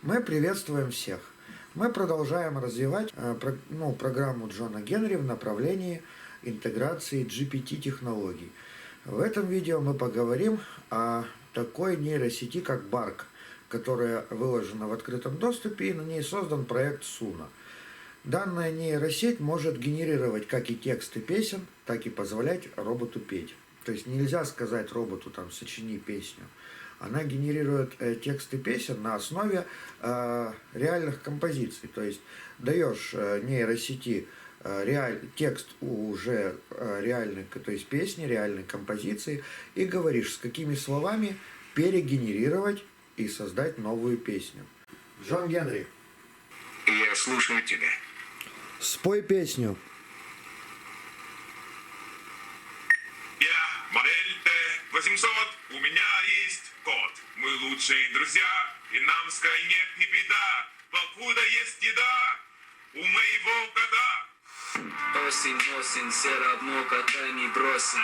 Мы приветствуем всех. Мы продолжаем развивать программу Джона Генри в направлении интеграции GPT-технологий. В этом видео мы поговорим о такой нейросети, как Bark, которая выложена в открытом доступе, и на ней создан проект Suno. Данная нейросеть может генерировать как и тексты песен, так и позволять роботу петь. То есть нельзя сказать роботу там «сочини песню». Она генерирует тексты песен на основе реальных композиций. То есть даешь нейросети текст уже реальной, то есть песни, реальной композиции, и говоришь, с какими словами перегенерировать и создать новую песню. Джон Генри. Я слушаю тебя. Спой песню. Я модель Т-800, у меня есть кот. Мы лучшие друзья, и нам с нет ни беда. Покуда есть еда, у моего кота. Осень, осень, все равно кота не бросим.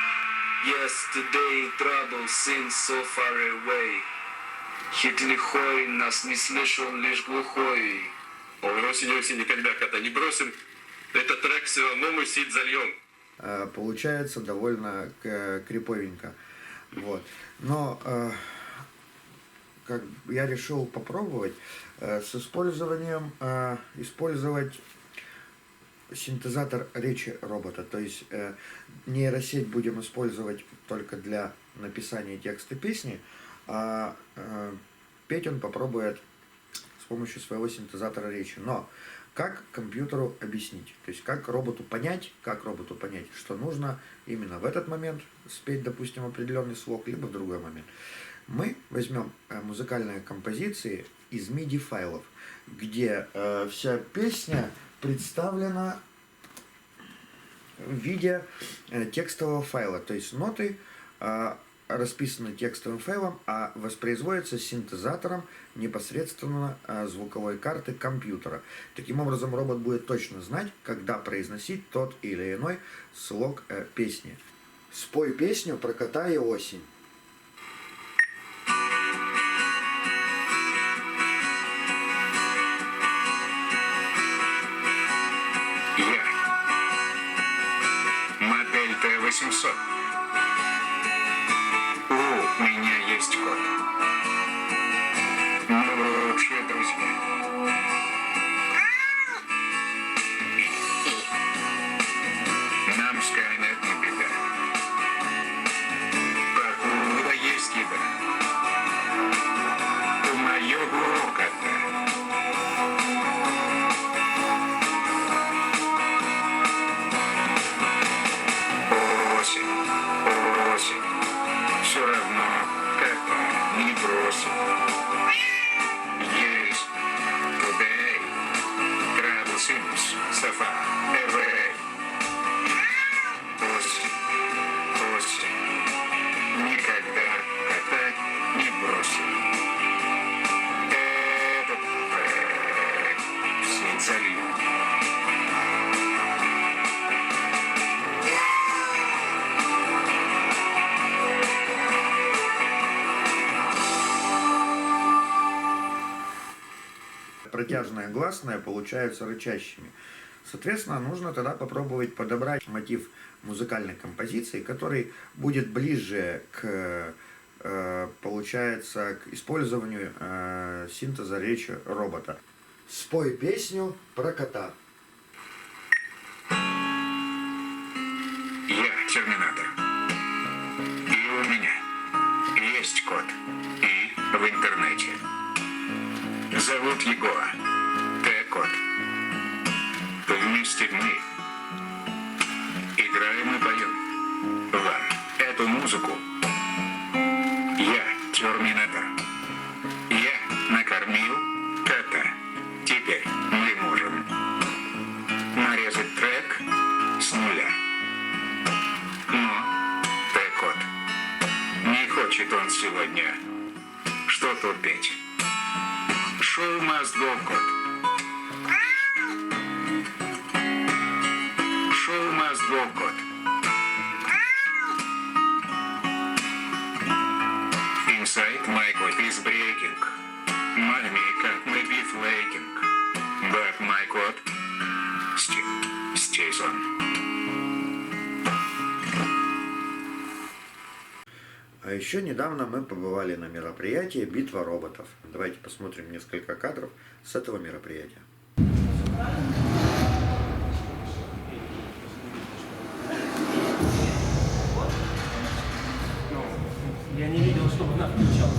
Yesterday trouble seems so far away. Хит лихой, нас не слышал лишь глухой. Осень, осень, никогда кота не бросим. Этот трек все равно мы сид зальем. Получается довольно криповенько. Вот. Но я решил попробовать с использованием использовать синтезатор речи робота. То есть нейросеть будем использовать только для написания текста песни, а петь он попробует с помощью своего синтезатора речи. Но как компьютеру объяснить? То есть как роботу понять, что нужно именно в этот момент спеть, допустим, определенный слог, либо в другой момент. Мы возьмем музыкальные композиции из MIDI файлов, где вся песня представлена в виде текстового файла, то есть ноты расписаны текстовым файлом, а воспроизводятся синтезатором непосредственно звуковой карты компьютера. Таким образом, робот будет точно знать, когда произносить тот или иной слог песни. Спой песню про кота и осень. Я модель Т-800. У меня есть кот. Мы лучшие друзья. Нам с нет не беда. Покуда есть еда. У моего кота. Осень, все равно кота не бросим. Есть today, trouble seems so far away. Осень, никогда кота не бросим. Этот трек сид зальем. Протяжные гласные получаются рычащими. Соответственно, нужно тогда попробовать подобрать мотив музыкальной композиции, который будет ближе к использованию синтеза речи робота. Спой песню про кота. Я терминатор. И у меня есть кот. И в интернете. Зовут его Т-кот. Вместе мы играем и поем вам эту музыку. Я терминатор. Я накормил кота. Теперь мы можем нарезать трек с нуля. Но Т-кот не хочет он сегодня что-то петь. Show must go, кот. Show must go, кот. Inside my code is breaking. Mommy, can't maybe Gibson. А еще недавно мы побывали на мероприятии «Битва роботов». Давайте посмотрим несколько кадров с этого мероприятия. Я не видел, чтобы она включалась.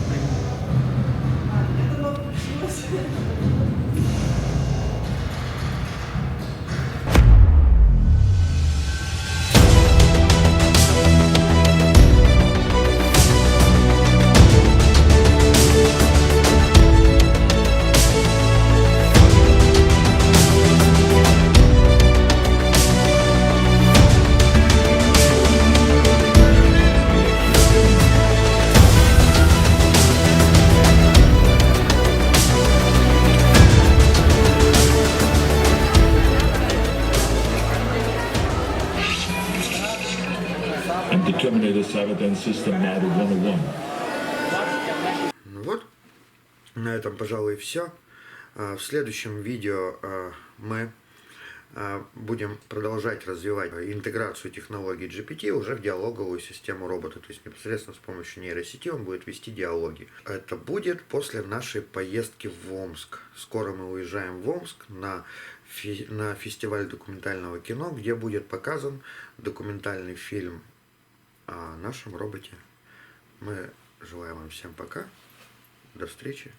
And the Terminator Sabaton System Model 101. Ну вот, на этом, пожалуй, все. В следующем видео мы будем продолжать развивать интеграцию технологий GPT уже в диалоговую систему робота. То есть непосредственно с помощью нейросети он будет вести диалоги. Это будет после нашей поездки в Омск. Скоро мы уезжаем в Омск на фестиваль документального кино, где будет показан документальный фильм о нашем роботе. Мы желаем вам всем пока. До встречи.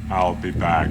I'll be back.